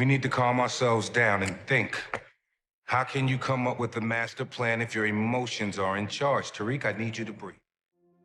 We need to calm ourselves down and think. How can you come up with a master plan if your emotions are in charge? Tariq, I need you to breathe.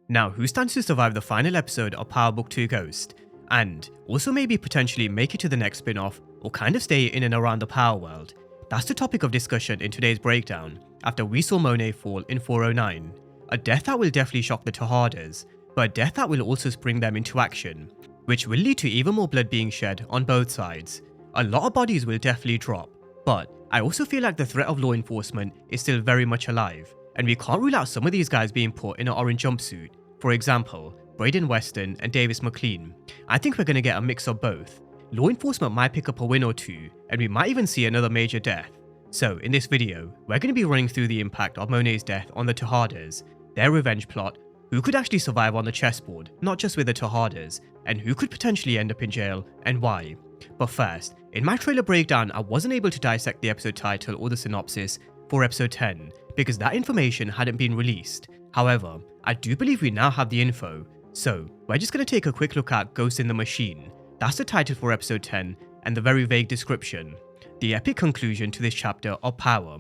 Now, who stands to survive the final episode of Power Book 2 Ghost? And also maybe potentially make it to the next spin-off or kind of stay in and around the Power world? That's the topic of discussion in today's breakdown after we saw Monet fall in 409. A death that will definitely shock the Tejadas, but a death that will also spring them into action, which will lead to even more blood being shed on both sides. A lot of bodies will definitely drop, but I also feel like the threat of law enforcement is still very much alive, and we can't rule out some of these guys being put in an orange jumpsuit. For example, Brayden Weston and MacLean. I think we're going to get a mix of both. Law enforcement might pick up a win or two, and we might even see another major death. So in this video, we're going to be running through the impact of Monet's death on the Tejadas, their revenge plot, who could actually survive on the chessboard, not just with the Tejadas, and who could potentially end up in jail, and why. But first, in my trailer breakdown, I wasn't able to dissect the episode title or the synopsis for episode 10, because that information hadn't been released. However, I do believe we now have the info, so we're just going to take a quick look at Ghost in the Machine. That's the title for episode 10, and the very vague description. The epic conclusion to this chapter of Power.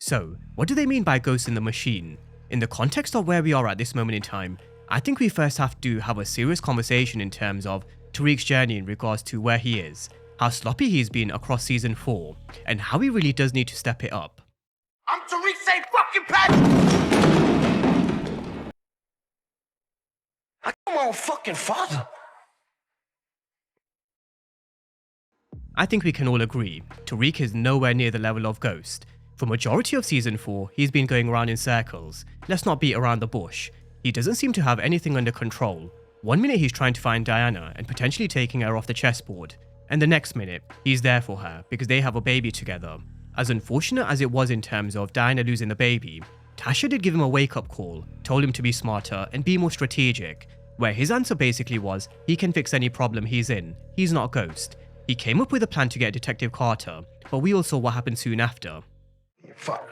So, what do they mean by Ghost in the Machine? In the context of where we are at this moment in time, I think we first have to have a serious conversation in terms of Tariq's journey in regards to where he is, how sloppy he's been across season 4, and how he really does need to step it up. I'm Tariq St Patrick! I'm my own fucking father. I think we can all agree, Tariq is nowhere near the level of Ghost. For majority of season 4, he's been going around in circles. Let's not beat around the bush. He doesn't seem to have anything under control. One minute he's trying to find Diana and potentially taking her off the chessboard, and the next minute, he's there for her because they have a baby together. As unfortunate as it was in terms of Diana losing the baby, Tasha did give him a wake-up call, told him to be smarter and be more strategic, where his answer basically was, he can fix any problem he's in, he's not Ghost. He came up with a plan to get Detective Carter, but we all saw what happened soon after. Fuck.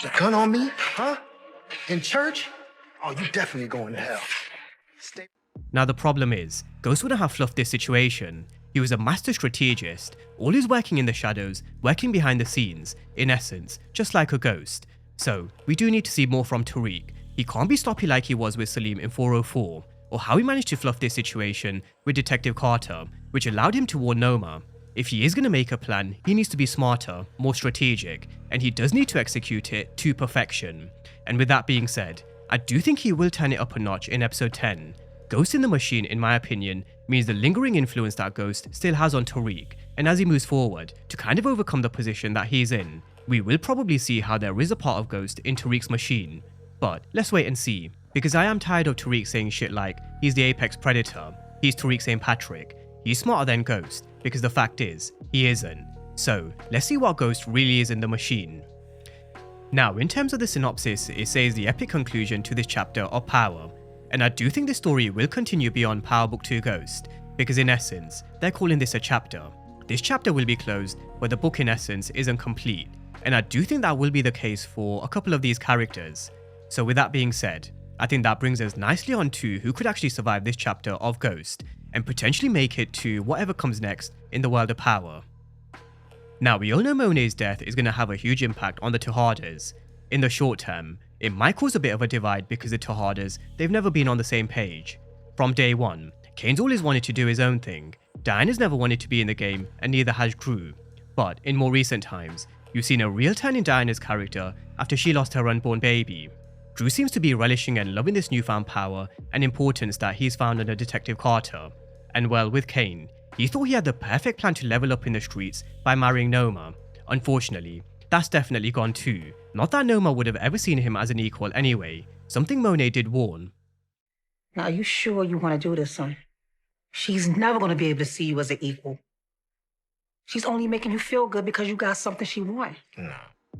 The gun on me? Huh? In church? Oh, you definitely going to hell. Stay. Now the problem is, Ghost wouldn't have fluffed this situation. He was a master strategist, always working in the shadows, working behind the scenes, in essence, just like a ghost. So, we do need to see more from Tariq. He can't be sloppy like he was with Salim in 404, or how he managed to fluff this situation with Detective Carter, which allowed him to warn Noma. If he is going to make a plan, he needs to be smarter, more strategic, and he does need to execute it to perfection. And with that being said, I do think he will turn it up a notch in episode 10. Ghost in the Machine, in my opinion, means the lingering influence that Ghost still has on Tariq, and as he moves forward, to kind of overcome the position that he's in, we will probably see how there is a part of Ghost in Tariq's machine. But let's wait and see, because I am tired of Tariq saying shit like, he's the apex predator, he's Tariq St Patrick, he's smarter than Ghost, because the fact is, he isn't. So, let's see what Ghost really is in the machine. Now, in terms of the synopsis, it says the epic conclusion to this chapter of Power, and I do think this story will continue beyond Power Book 2 Ghost, because in essence, they're calling this a chapter. This chapter will be closed, but the book in essence isn't complete, and I do think that will be the case for a couple of these characters. So with that being said, I think that brings us nicely on to who could actually survive this chapter of Ghost, and potentially make it to whatever comes next in the world of Power. Now, we all know Monet's death is going to have a huge impact on the Tejadas. In the short term, it might cause a bit of a divide because the Tejadas, they've never been on the same page. From day one, Cane's always wanted to do his own thing, Diana's never wanted to be in the game, and neither has Dru. But in more recent times, you've seen a real turn in Diana's character after she lost her unborn baby. Dru seems to be relishing and loving this newfound power and importance that he's found under Detective Carter. And well, with Cane, he thought he had the perfect plan to level up in the streets by marrying Noma. Unfortunately, that's definitely gone too. Not that Noma would have ever seen him as an equal anyway, something Monet did warn. Now, are you sure you want to do this, son? She's never going to be able to see you as an equal. She's only making you feel good because you got something she wants. No.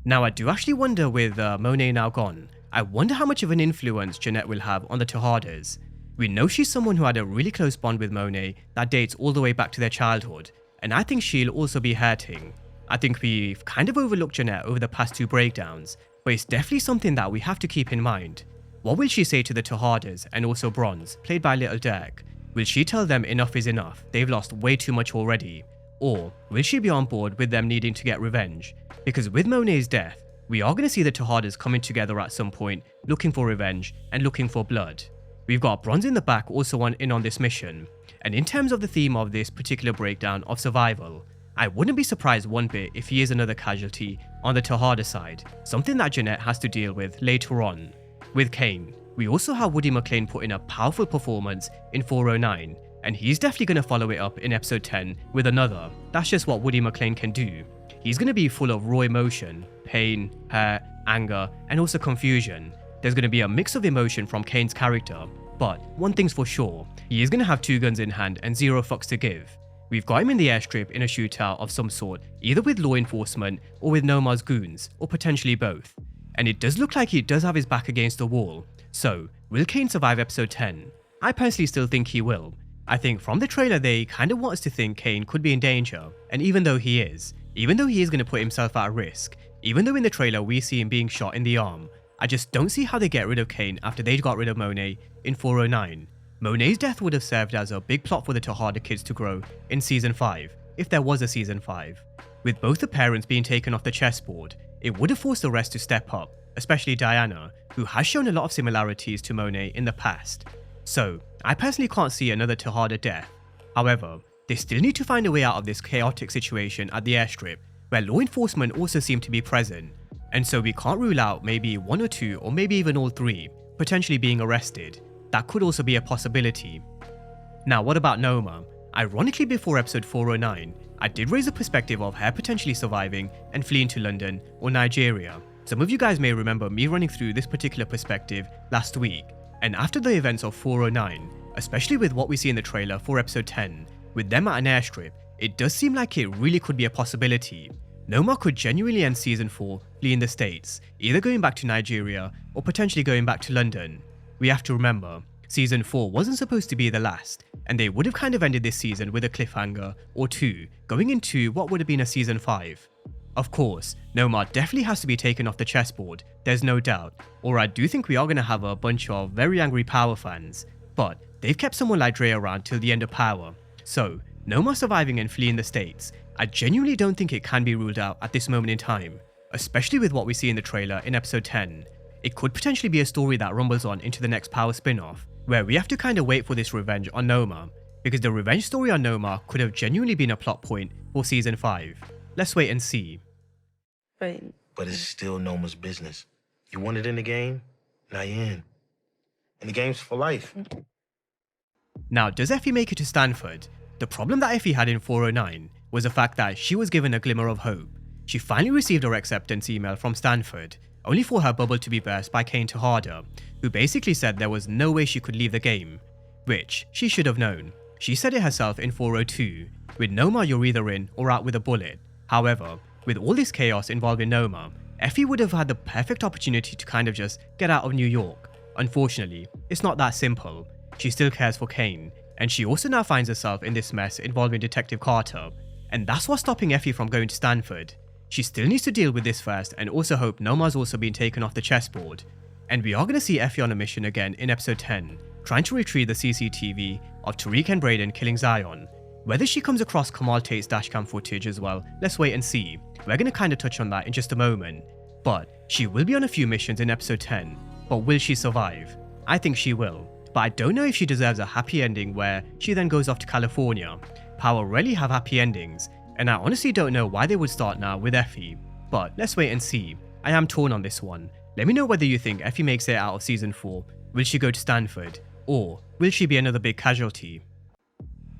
Now, I do actually wonder, with Monet now gone, I wonder how much of an influence Jeanette will have on the Tejadas. We know she's someone who had a really close bond with Monet that dates all the way back to their childhood, and I think she'll also be hurting. I think we've kind of overlooked Jeanette over the past 2 breakdowns, but it's definitely something that we have to keep in mind. What will she say to the Tejadas and also Bronze, played by Little Dirk? Will she tell them enough is enough, they've lost way too much already? Or will she be on board with them needing to get revenge? Because with Monet's death, we are going to see the Tejadas coming together at some point, looking for revenge and looking for blood. We've got Bronze in the back also in on this mission. And in terms of the theme of this particular breakdown of survival, I wouldn't be surprised one bit if he is another casualty on the Tejada side, something that Jeanette has to deal with later on. With Cane, we also have Woody MacLean put in a powerful performance in 409, and he's definitely going to follow it up in episode 10 with another. That's just what Woody MacLean can do. He's going to be full of raw emotion, pain, hurt, anger, and also confusion. There's going to be a mix of emotion from Cane's character, but one thing's for sure, he is going to have 2 guns in hand and 0 fucks to give. We've got him in the airstrip in a shootout of some sort, either with law enforcement or with Noma's goons, or potentially both. And it does look like he does have his back against the wall. So, will Cane survive episode 10? I personally still think he will. I think from the trailer they kind of want us to think Cane could be in danger, and even though he is going to put himself at risk, even though in the trailer we see him being shot in the arm, I just don't see how they get rid of Cane after they got rid of Monet in 409. Monet's death would have served as a big plot for the Tejada kids to grow in season 5, if there was a season 5. With both the parents being taken off the chessboard, it would have forced the rest to step up, especially Diana, who has shown a lot of similarities to Monet in the past. So, I personally can't see another Tejada death. However, they still need to find a way out of this chaotic situation at the airstrip, where law enforcement also seem to be present, and so we can't rule out maybe 1 or 2 or maybe even all 3 potentially being arrested. That could also be a possibility. Now what about Noma? Ironically, before episode 409, I did raise a perspective of her potentially surviving and fleeing to London or Nigeria. Some of you guys may remember me running through this particular perspective last week, and after the events of 409, especially with what we see in the trailer for episode 10, with them at an airstrip, it does seem like it really could be a possibility. Noma could genuinely end season 4 fleeing the States, either going back to Nigeria or potentially going back to London. We have to remember, season 4 wasn't supposed to be the last, and they would have kind of ended this season with a cliffhanger or 2, going into what would have been a season 5. Of course, Noma definitely has to be taken off the chessboard, there's no doubt, or I do think we are going to have a bunch of very angry Power fans, but they've kept someone like Dre around till the end of Power, so Noma surviving and fleeing the States, I genuinely don't think it can be ruled out at this moment in time, especially with what we see in the trailer in episode 10. It could potentially be a story that rumbles on into the next Power spin-off, where we have to kind of wait for this revenge on Noma, because the revenge story on Noma could have genuinely been a plot point for season 5. Let's wait and see. But it's still Noma's business. You want it in the game, now you're in. And the game's for life. Now, does Effie make it to Stanford? The problem that Effie had in 409 was the fact that she was given a glimmer of hope. She finally received her acceptance email from Stanford, only for her bubble to be burst by Cane Tejada, who basically said there was no way she could leave the game, which she should have known. She said it herself in 402, with Noma you're either in or out with a bullet. However, with all this chaos involving Noma, Effie would have had the perfect opportunity to kind of just get out of New York. Unfortunately, it's not that simple. She still cares for Cane, and she also now finds herself in this mess involving Detective Carter, and that's what's stopping Effie from going to Stanford. She still needs to deal with this first and also hope Noma's also been taken off the chessboard. And we are going to see Effie on a mission again in episode 10, trying to retrieve the CCTV of Tariq and Brayden killing Zion. Whether she comes across Kamal Tate's dashcam footage as well, let's wait and see. We're going to kind of touch on that in just a moment. But she will be on a few missions in episode 10, but will she survive? I think she will, but I don't know if she deserves a happy ending where she then goes off to California. Power rarely have happy endings, and I honestly don't know why they would start now with Effie, but let's wait and see. I am torn on this one. Let me know whether you think Effie makes it out of season 4, will she go to Stanford, or will she be another big casualty?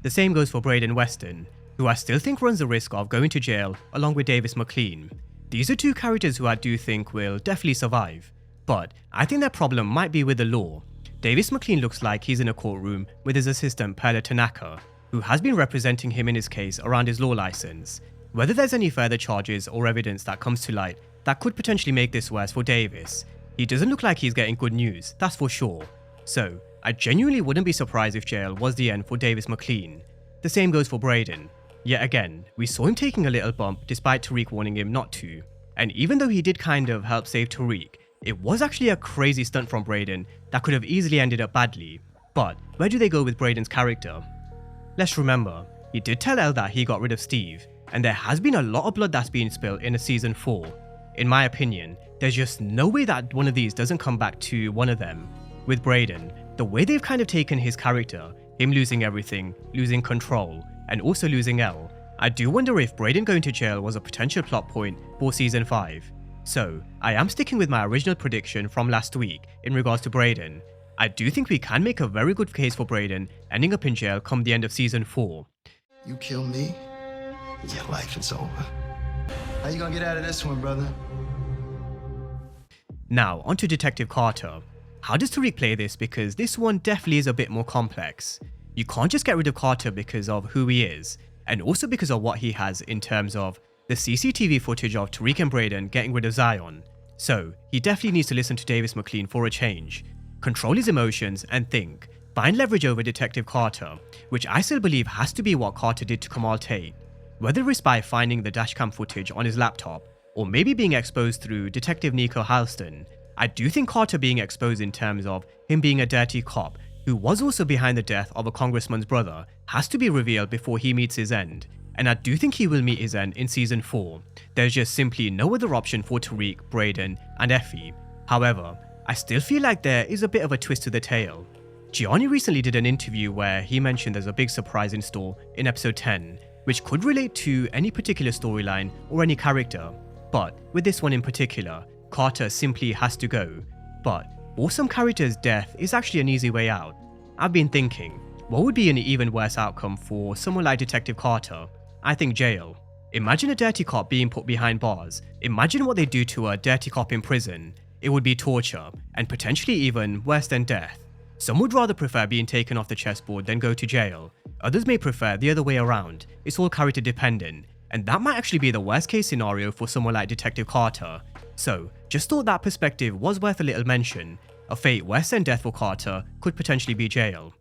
The same goes for Brayden Weston, who I still think runs the risk of going to jail along with Davis MacLean. These are 2 characters who I do think will definitely survive, but I think their problem might be with the law. Davis MacLean looks like he's in a courtroom with his assistant Perla Tanaka, who has been representing him in his case around his law license. Whether there's any further charges or evidence that comes to light that could potentially make this worse for Davis, he doesn't look like he's getting good news, that's for sure. So, I genuinely wouldn't be surprised if jail was the end for Davis MacLean. The same goes for Brayden. Yet again, we saw him taking a little bump despite Tariq warning him not to. And even though he did kind of help save Tariq, it was actually a crazy stunt from Brayden that could have easily ended up badly. But where do they go with Brayden's character? Let's remember, he did tell Elle that he got rid of Steve, and there has been a lot of blood that's been spilled in a season 4. In my opinion, there's just no way that one of these doesn't come back to one of them. With Brayden, the way they've kind of taken his character, him losing everything, losing control, and also losing Elle, I do wonder if Brayden going to jail was a potential plot point for season 5. So, I am sticking with my original prediction from last week in regards to Brayden. I do think we can make a very good case for Brayden ending up in jail come the end of season 4. You kill me, your life is over. How you gonna get out of this one, brother? Now, onto Detective Carter. How does Tariq play this, because this one definitely is a bit more complex. You can't just get rid of Carter because of who he is, and also because of what he has in terms of the CCTV footage of Tariq and Brayden getting rid of Zion. So, he definitely needs to listen to Davis MacLean for a change, control his emotions and think, find leverage over Detective Carter, which I still believe has to be what Carter did to Kamal Tate. Whether it's by finding the dashcam footage on his laptop, or maybe being exposed through Detective Nico Halston, I do think Carter being exposed in terms of him being a dirty cop who was also behind the death of a congressman's brother has to be revealed before he meets his end, and I do think he will meet his end in season 4. There's just simply no other option for Tariq, Brayden, and Effie. However, I still feel like there is a bit of a twist to the tale. Gianni recently did an interview where he mentioned there's a big surprise in store in episode 10, which could relate to any particular storyline or any character. But with this one in particular, Carter simply has to go. But for some characters, death is actually an easy way out. I've been thinking, what would be an even worse outcome for someone like Detective Carter? I think jail. Imagine a dirty cop being put behind bars. Imagine what they do to a dirty cop in prison. It would be torture, and potentially even worse than death. Some would rather prefer being taken off the chessboard than go to jail. Others may prefer the other way around. It's all character dependent, and that might actually be the worst case scenario for someone like Detective Carter. So, just thought that perspective was worth a little mention. A fate worse than death for Carter could potentially be jail.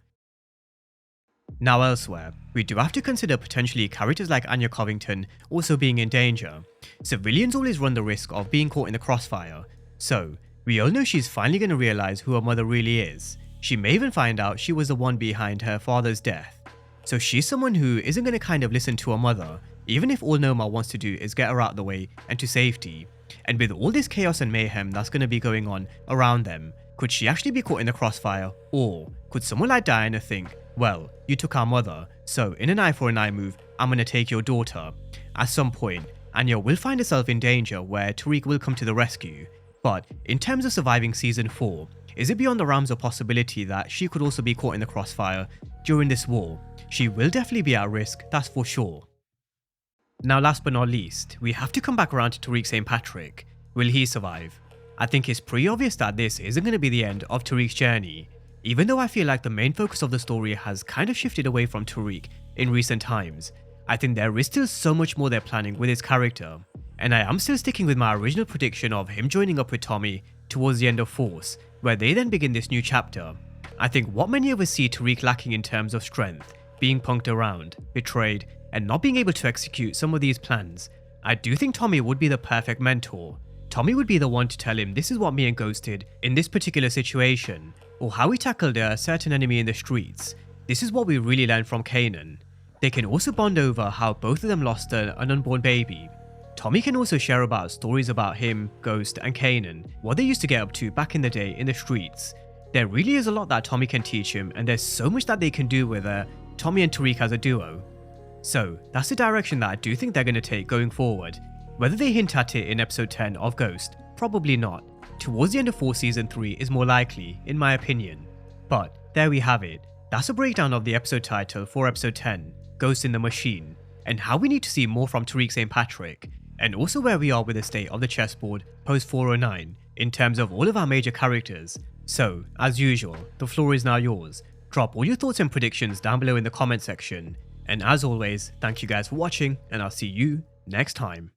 Now elsewhere, we do have to consider potentially characters like Anya Covington also being in danger. Civilians always run the risk of being caught in the crossfire. So, we all know she's finally going to realize who her mother really is. She may even find out she was the one behind her father's death. So she's someone who isn't going to kind of listen to her mother, even if all Noma wants to do is get her out of the way and to safety. And with all this chaos and mayhem that's going to be going on around them, could she actually be caught in the crossfire? Or could someone like Diana think, well, you took our mother, so in an eye for an eye move, I'm going to take your daughter. At some point, Anya will find herself in danger where Tariq will come to the rescue. But in terms of surviving season 4, is it beyond the realms of possibility that she could also be caught in the crossfire during this war? She will definitely be at risk, that's for sure. Now last but not least, we have to come back around to Tariq St Patrick. Will he survive? I think it's pretty obvious that this isn't going to be the end of Tariq's journey, even though I feel like the main focus of the story has kind of shifted away from Tariq in recent times. I think there is still so much more they're planning with his character, and I am still sticking with my original prediction of him joining up with Tommy towards the end of Force, where they then begin this new chapter. I think what many of us see Tariq lacking in terms of strength, being punked around, betrayed, and not being able to execute some of these plans, I do think Tommy would be the perfect mentor. Tommy would be the one to tell him this is what me and Ghost did in this particular situation, or how we tackled a certain enemy in the streets. This is what we really learned from Kanan. They can also bond over how both of them lost an unborn baby. Tommy can also share about stories about him, Ghost, and Kanan, what they used to get up to back in the day in the streets. There really is a lot that Tommy can teach him, and there's so much that they can do with Tommy and Tariq as a duo. So that's the direction that I do think they're going to take going forward. Whether they hint at it in episode 10 of Ghost, probably not. Towards the end of Force season 3 is more likely, in my opinion. But there we have it. That's a breakdown of the episode title for episode 10, Ghost in the Machine, and how we need to see more from Tariq St Patrick, and also where we are with the state of the chessboard post 409 in terms of all of our major characters. So, as usual, the floor is now yours. Drop all your thoughts and predictions down below in the comment section. And as always, thank you guys for watching, and I'll see you next time.